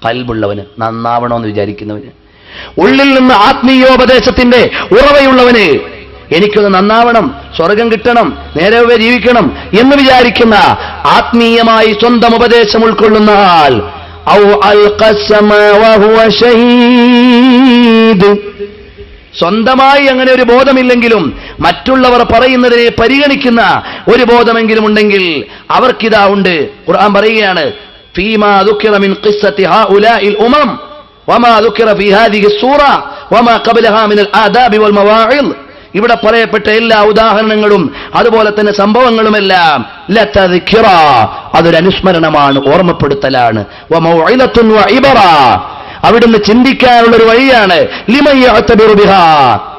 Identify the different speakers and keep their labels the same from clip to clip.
Speaker 1: ഖൽബുള്ളവന്, നന്നാവണമെന്ന് വിചാരിക്കുന്നവന്, ഉള്ളിൽ നിന്ന് ആത്മീയോപദേശത്തിന്റെ ഉറവയുള്ളവന്, എനിക്കൊന്ന് നന്നാവണം, സ്വർഗം കിട്ടണം, നേരെ ജീവിക്കണം എന്ന് വിചാരിക്കുന്ന, ആത്മീയമായി സ്വന്തം ഉപദേശം ഉൾക്കൊള്ളുന്ന ആൾ, ഔ അൽഖസമ വഹുവ ഷഹീദ്, സ്വന്തമായി അങ്ങനെ ഒരു ബോധമില്ലെങ്കിലും മറ്റുള്ളവർ പറയുന്നതിനെ പരിഗണിക്കുന്ന ഒരു ബോധമെങ്കിലും ഉണ്ടെങ്കിൽ അവർക്കിതാ ഉണ്ട്. ഖുർആൻ പറയുകയാണ്, ഫീമാ ദുക്കിറ മിൻ ഖിസ്സത്തി ഹൗലാഇൽ ഉമം വമാ ദുക്കിറ ഫീ ഹാദിഹി സൂറ വമാ ഖബലഹാ മിനൽ ആദാബി വൽ മവാഇദ്, ഇവിടെ പറയപ്പെട്ട എല്ലാ ഉദാഹരണങ്ങളും അതുപോലെ തന്നെ സംഭവങ്ങളുമെല്ലാം ലതദ്കിറ, അതൊരു അനുസ്മരണമാണ്, ഓർമ്മപ്പെടുത്തലാണ്, വമൗഇദത്തുൻ വഇബറ, അവിടുന്ന് ചിന്തിക്കാനുള്ളൊരു വഴിയാണ്, ലിമൻ യഅ്തബിറു ബിഹാ,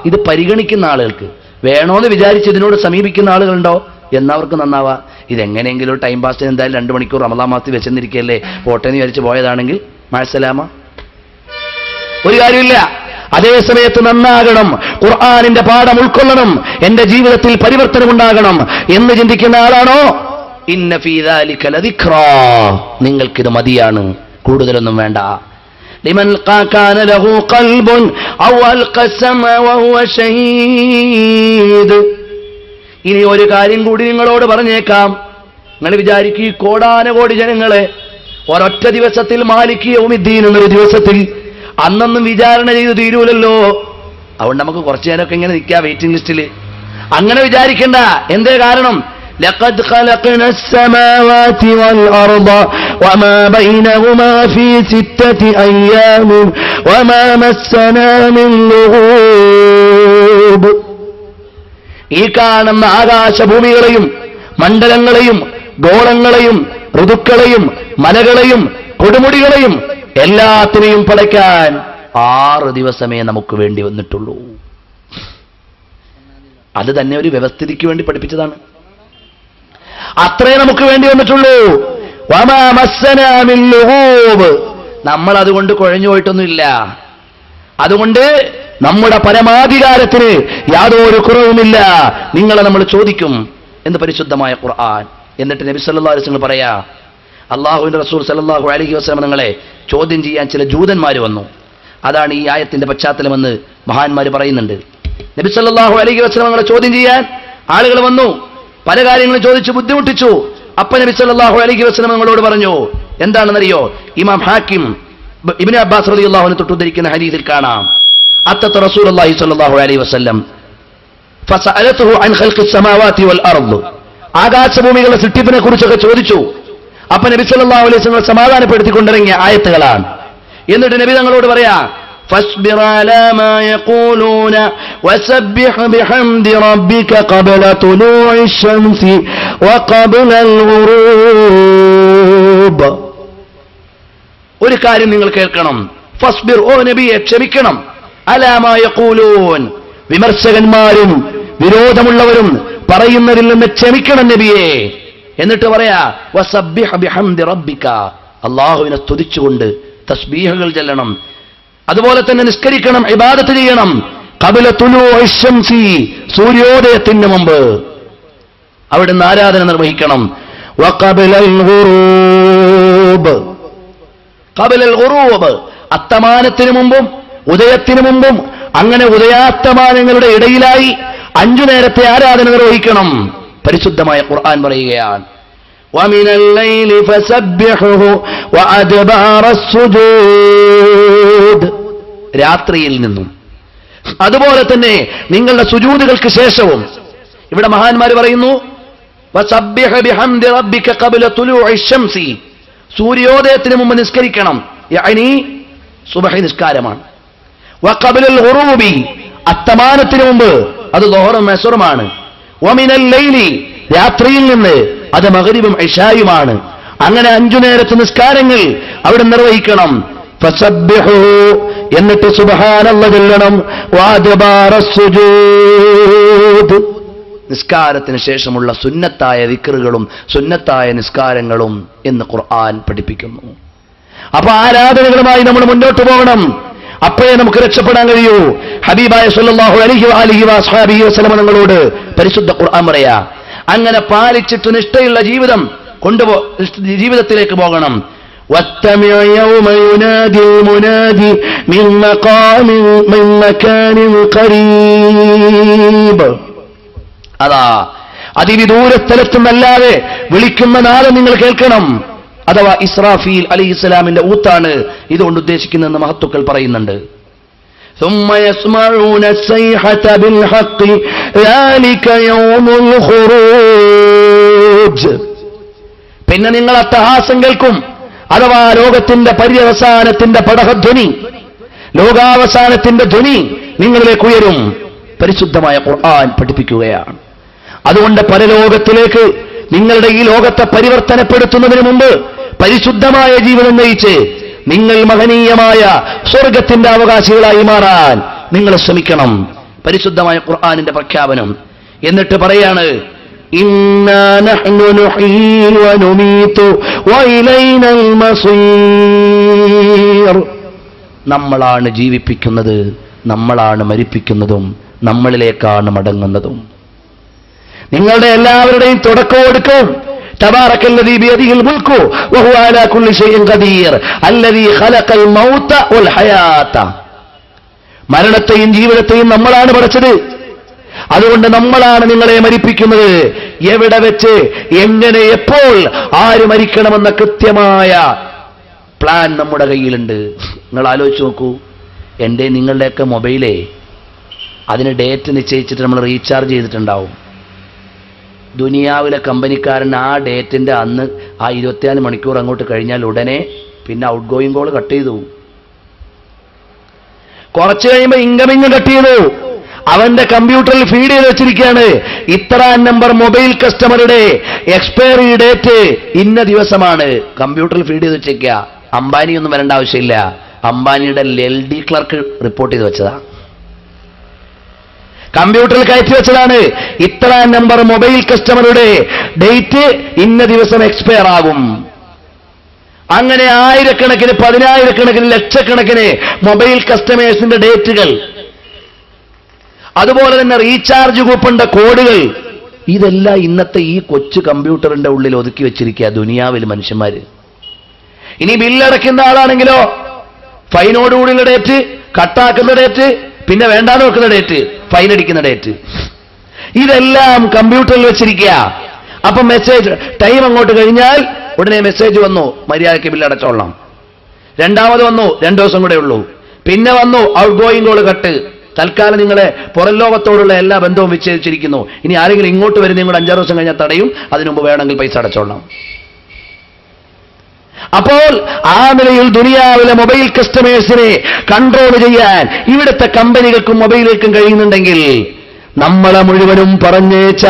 Speaker 1: ഇത് പരിഗണിക്കുന്ന ആളുകൾക്ക്. വേണോന്ന് വിചാരിച്ച് ഇതിനോട് സമീപിക്കുന്ന ആളുകളുണ്ടോ എന്നവർക്ക് നന്നാവാ. ഇതെങ്ങനെയെങ്കിലും ടൈം പാസിന് എന്തായാലും 2 മണിക്കൂർ റമദാൻ മാസത്തിൽ വെച്ചെന്നിരിക്കുകയല്ലേ, പോട്ടെന്ന് വിചാരിച്ച് പോയതാണെങ്കിൽ മഅസലാമ, ഒരു കാര്യമില്ല. അതേ സമയത്ത് നന്നാകണം, ഖുർആനിന്റെ പാഠം ഉൾക്കൊള്ളണം, എന്റെ ജീവിതത്തിൽ പരിവർത്തനമുണ്ടാകണം എന്ന് ചിന്തിക്കുന്ന ആളാണോ, ഇന്ന ഫീ ദാലിക ലദിക്റാ, നിങ്ങൾക്കിത് മതിയാണ്, കൂടുതലൊന്നും വേണ്ട. ലിമൻ കാന ലഹു ഖൽബുൻ ഔ അൽഖസമ വഹുവ ഷഹീദ്. ഇനി ഒരു കാര്യം കൂടി നിങ്ങളോട് പറഞ്ഞേക്കാം. നിങ്ങൾ വിചാരിക്കും, ഈ കോടാനകോടി ജനങ്ങളെ ഒരൊറ്റ ദിവസത്തിൽ മാലിക് യൗമിദ്ദീൻ എന്നൊരു ദിവസത്തിൽ അന്നൊന്നും വിചാരണ ചെയ്ത് തീരൂലല്ലോ, അതുകൊണ്ട് നമുക്ക് കുറച്ചു നേരമൊക്കെ ഇങ്ങനെ നിൽക്കാം വെയിറ്റിംഗ് ലിസ്റ്റിൽ. അങ്ങനെ വിചാരിക്കണ്ട. എന്തേ കാരണം? لقد خلقنا السماوات والأرض وما بينهما في 6 أيام وما مسنا من لغوب. ഈ കാണുന്ന ആകാശഭൂമികളെയും മണ്ഡലങ്ങളെയും ഗോളങ്ങളെയും ഋതുക്കളെയും മലകളെയും കൊടുമുടികളെയും എല്ലാത്തിനെയും പടയ്ക്കാൻ 6 ദിവസമേ നമുക്ക് വേണ്ടി വന്നിട്ടുള്ളൂ. അത് തന്നെ ഒരു വ്യവസ്ഥിതിക്ക് വേണ്ടി പഠിപ്പിച്ചതാണ്. അത്രേ നമുക്ക് വേണ്ടി വന്നിട്ടുള്ളൂ. വമാ മസ്സനാ മിൻ ലുഗൂബ്, നമ്മൾ അതുകൊണ്ട് കുഴഞ്ഞു പോയിട്ടൊന്നുമില്ല. അതുകൊണ്ട് നമ്മുടെ പരമാധികാരത്തിന് യാതൊരു കുറവുമില്ല. നിങ്ങളെ നമ്മൾ ചോദിക്കും എന്ന് പരിശുദ്ധമായ ഖുർആൻ. എന്നിട്ട് നബി സല്ലല്ലാഹു അലൈഹി വസല്ലം പറയാ, അള്ളാഹുവിന്റെ റസൂൽ സല്ലല്ലാഹു അലൈഹി വസല്ലം നിങ്ങളെ ചോദ്യം ചെയ്യാൻ ചില ജൂതന്മാർ വന്നു. അതാണ് ഈ ആയത്തിന്റെ പശ്ചാത്തലമെന്ന് മഹാന്മാർ പറയുന്നുണ്ട്. നബി സല്ലല്ലാഹു അലൈഹി വസല്ലം നിങ്ങളെ ചോദ്യം ചെയ്യാൻ ആളുകൾ വന്നു, പല കാര്യങ്ങളും ചോദിച്ചു ബുദ്ധിമുട്ടിച്ചു. അപ്പ നബി സല്ലല്ലാഹു അലൈഹി വസല്ലം നിങ്ങളോട് പറഞ്ഞു, എന്താണെന്നറിയോ? ഇമാം ഹാക്കിം ഇബ്നു അബ്ബാസ് റളിയല്ലാഹു അൻഹു തൊട്ടുദ്ധരിക്കുന്ന ഹദീസിൽ കാണാം, അത്തത റസൂലുള്ളാഹി സ്വല്ലല്ലാഹു അലൈഹി വസല്ലം ഫസഅലതുഹു അൻ ഖൽഖിസ് സമാവാതി വൽ അർദ്, ആകാശഭൂമികളുടെ സൃഷ്ടിപ്പിനെ കുറിച്ചൊക്കെ ചോദിച്ചു. അപ്പൊ നബി സല്ലല്ലാഹു അലൈഹി വസല്ലം സമാധാനപ്പെടുത്തിക്കൊണ്ടിറങ്ങിയ ആയത്തുകളാണ്. എന്നിട്ട് നബി തങ്ങളോട് പറയാ, فاصبر على ما يقولون وسبح بحمد ربك قبل طلوع الشمس وقبل الغروب. ഒരു കാര്യം നിങ്ങൾ കേൾക്കണം, ഫസ്ബിർ, ഓ നബിയെ ക്ഷമിക്കണം, അലാ മാ യഖൂലൂൻ, വിമർശകന്മാരും വിരോധമുള്ളവരും പറയുന്നതിൽ നിന്ന് ക്ഷമിക്കണം നബിയെ. എന്നിട്ട് പറയാ, വസബ്ബിഹ് ബിഹംദി റബ്ബിക, അല്ലാഹുവിനെ സ്തുതിച്ചുകൊണ്ട് തസ്ബീഹുകൾ ചൊല്ലണം. അതുപോലെ തന്നെ നിസ്കരിക്കണം, ഇബാദത്ത് ചെയ്യണം. ഖബല തുലൂഇ ശംസി, സൂര്യോദയത്തിന് മുമ്പ് അവിടുന്ന് ആരാധന നിർവഹിക്കണം. വഖബലൽ ഗുറൂബ്, ഖബലൽ ഗുറൂബ്, അസ്തമാനത്തിന് മുമ്പും ഉദയത്തിന് മുമ്പും, അങ്ങനെ ഉദയാസ്തമാനങ്ങളുടെ ഇടയിലായി 5 നേരത്തെ ആരാധന നിർവഹിക്കണം. പരിശുദ്ധമായ ഖുർആൻ പറയുകയാണ്, വമിനൽ ലൈലി ഫസബ്ബിഹുഹു വഅദ്ബാറസ് സുജൂദ്, രാത്രിയിൽ നിന്നും അതുപോലെ തന്നെ നിങ്ങളുടെ സുജൂദുകൾക്ക് ശേഷവും. ഇവിടെ മഹാന്മാർ പറയുന്നു, വസബ്ബിഹ് ബിഹംദി റബ്ബിക ഖബല തുലൂഇ ശംസി, സൂര്യോദയത്തിന് മുമ്പ് നിസ്കരിക്കണം, യഅനി സുബ്ഹി നിസ്കാരമാണ്. വഖബലൽ ഗുറൂബി, അസ്തമാനത്തിന് മുമ്പ്, അത് ദുഹറും അസ്റുമാണ്. വമിനൽ ലൈലി, രാത്രിയിൽ നിന്ന്, അത് മഗ്രിബും ഇശായുമാണ്. അങ്ങനെ 5 നേരത്തെ നിസ്കാരങ്ങൾ അവിടെ നിർവഹിക്കണം. ഫസബ്ബിഹു, എന്നിട്ട് സുബ്ഹാനല്ലാഹ് ചൊല്ലണം. വഅദ്ബാറസ് സുജൂദ്, നിസ്കാരത്തിന് ശേഷമുള്ള സുന്നത്തായ ദിക്റുകളും സുന്നത്തായ നിസ്കാരങ്ങളും എന്ന് ഖുർആൻ പഠിപ്പിക്കുന്നു. അപ്പൊ ആരാധനകളുമായി നമ്മൾ മുന്നോട്ട് പോകണം. അപ്പോഴേ നമുക്ക് രക്ഷപ്പെടാൻ കഴിയൂ. ഹബീബായ സല്ലല്ലാഹു അലൈഹി വഅലിഹി വസല്ലം നിങ്ങളോട് പരിശുദ്ധ ഖുർആൻ പറയാ, അങ്ങനെ പാലിച്ചിട്ട് നിഷ്ഠയുള്ള ജീവിതം ജീവിതത്തിലേക്ക് പോകണം. واتبع يوم ينادي المنادي من مكان قريب. അതാ അതിവിദൂര സ്ഥലത്തുമല്ലാതെ വിളിക്കുന്ന നാദം നിങ്ങൾ കേൾക്കണം. അഥവാ ഇസ്രാഫീൽ അലൈഹിസ്സലാമിന്റെ ഊത്താണ് ഇതുകൊണ്ട് ഉദ്ദേശിക്കുന്നതെന്ന് മഹത്തുക്കൾ പറയുന്നുണ്ട്. ثم يسمعون الصيحة بالحق ذلك يوم الخروج. പിന്നെ നിങ്ങൾ അട്ടഹാസം കേൾക്കും. അഥവാ ലോകത്തിന്റെ പര്യവസാനത്തിന്റെ പടഹധ്വനി, ലോകാവസാനത്തിന്റെ ധ്വനി നിങ്ങളിലേക്ക് ഉയരും. പരിശുദ്ധമായ ഖുർആൻ പഠിപ്പിക്കുകയാണ്. അതുകൊണ്ട് പരലോകത്തിലേക്ക് നിങ്ങളുടെ ഈ ലോകത്തെ പരിവർത്തനപ്പെടുത്തുന്നതിന് മുമ്പ് പരിശുദ്ധമായ ജീവിതം നയിച്ച് നിങ്ങൾ മഹനീയമായ സ്വർഗത്തിന്റെ അവകാശികളായി മാറാൻ നിങ്ങൾ ശ്രമിക്കണം. പരിശുദ്ധമായ ഖുർആനിന്റെ പ്രഖ്യാപനം. എന്നിട്ട് പറയാണ്, ഇന്നാ നഹ്നു നുഹ്യീ വനുമീതു വഇലൈനൽ മസീർ. നമ്മളാണ് ജീവിപ്പിക്കുന്നത്, നമ്മളാണ് മരിപ്പിക്കുന്നതും, നമ്മളിലേക്കാണ് മടങ്ങുന്നതും. നിങ്ങളുടെ എല്ലാവരുടെയും തുടക്കവും ഒടുക്കവും തബാറക്കല്ലദീ ബിയദിഹിൽ മുൽക്കു വഹുവ അലാ കുല്ലി ഷൈഇൻ ഖദീർ അല്ലദീ ഖലഖൽ മൗത വൽ ഹയാത. മരണത്തെയും ജീവിതത്തെയും നമ്മളാണ് പടച്ചത്. അതുകൊണ്ട് നമ്മളാണ് നിങ്ങളെ മരിപ്പിക്കുന്നത്. എവിടെ വെച്ച്, എങ്ങനെ, എപ്പോൾ, ആര് മരിക്കണമെന്ന കൃത്യമായ പ്ലാൻ നമ്മുടെ കയ്യിലുണ്ട്. നിങ്ങൾ ആലോചിച്ച് നോക്കൂ. എൻ്റെ നിങ്ങളുടെയൊക്കെ മൊബൈലേ അതിന് ഡേറ്റ് നിശ്ചയിച്ചിട്ട് നമ്മൾ റീചാർജ് ചെയ്തിട്ടുണ്ടാവും. ദുനിയാവിലെ കമ്പനിക്കാരൻ ആ ഡേറ്റിൻ്റെ അന്ന് ആ 24 മണിക്കൂർ അങ്ങോട്ട് കഴിഞ്ഞാൽ ഉടനെ പിന്നെ ഔട്ട് ഗോയിങ് കോൾ കട്ട് ചെയ്തു. കുറച്ച് കഴിയുമ്പോൾ ഇൻകമിങ് കട്ട് ചെയ്തു. അവന്റെ കമ്പ്യൂട്ടറിൽ ഫീഡ് ചെയ്ത് വെച്ചിരിക്കുകയാണ്, ഇത്ര നമ്പർ മൊബൈൽ കസ്റ്റമറുടെ എക്സ്പയറി ഡേറ്റ് ഇന്ന ദിവസമാണ്. കമ്പ്യൂട്ടറിൽ ഫീഡ് ചെയ്ത് വെച്ചേക്കുക. അംബാനിയൊന്നും വരേണ്ട ആവശ്യമില്ല. അംബാനിയുടെ LD ക്ലർക്ക് റിപ്പോർട്ട് ചെയ്ത് വെച്ചതാ, കമ്പ്യൂട്ടറിൽ കയറ്റി വെച്ചതാണ്. ഇത്ര നമ്പർ മൊബൈൽ കസ്റ്റമറുടെ ഡേറ്റ് ഇന്ന ദിവസം എക്സ്പയർ ആകും. അങ്ങനെ ആയിരക്കണക്കിന്, 10,000-കണക്കിന്, ലക്ഷക്കണക്കിന് മൊബൈൽ കസ്റ്റമേഴ്സിന്റെ ഡേറ്റുകൾ, അതുപോലെ തന്നെ റീചാർജ് കൂപ്പണിന്റെ കോഡുകൾ, ഇതെല്ലാം ഇന്നത്തെ ഈ കൊച്ചു കമ്പ്യൂട്ടറിന്റെ ഉള്ളിൽ ഒതുക്കി വെച്ചിരിക്കുക ദുനിയാവിൽ മനുഷ്യന്മാര്. ഇനി ബില്ലടയ്ക്കുന്ന ആളാണെങ്കിലോ ഫൈനോടുകൂടിയുള്ള ഡേറ്റ്, കട്ടാക്കുന്ന ഡേറ്റ്, പിന്നെ വേണ്ടാന്ന് വെക്കുന്ന ഡേറ്റ്, ഫൈൻ അടിക്കുന്ന ഡേറ്റ്, ഇതെല്ലാം കമ്പ്യൂട്ടറിൽ വെച്ചിരിക്കുക. അപ്പൊ മെസ്സേജ് ടൈം അങ്ങോട്ട് കഴിഞ്ഞാൽ ഉടനെ മെസ്സേജ് വന്നു, മര്യാദയ്ക്ക് ബില്ലടച്ചോളാം. രണ്ടാമത് വന്നു, 2 ദിവസം കൂടെ ഉള്ളൂ. പിന്നെ വന്നു ഔട്ട് ഗോയിങ് കോൾ കട്ട്. തൽക്കാലം നിങ്ങളെ പുറം ലോകത്തോടുള്ള എല്ലാ ബന്ധവും വിച്ഛേദിച്ചിരിക്കുന്നു. ഇനി ആരെങ്കിലും ഇങ്ങോട്ട് വരുന്ന കൂടെ 5-6 ദിവസം കഴിഞ്ഞാൽ തടയും. അതിനുമുമ്പ് വേണമെങ്കിൽ പൈസ അടച്ചോളാം. അപ്പോൾ ആ നിലയിൽ ദുനിയാവിലെ മൊബൈൽ കസ്റ്റമേഴ്സിനെ കൺട്രോൾ ചെയ്യാൻ ഇവിടുത്തെ കമ്പനികൾക്കും മൊബൈലുകൾക്കും കഴിയുന്നുണ്ടെങ്കിൽ നമ്മളെ മുഴുവനും പറഞ്ഞേച്ച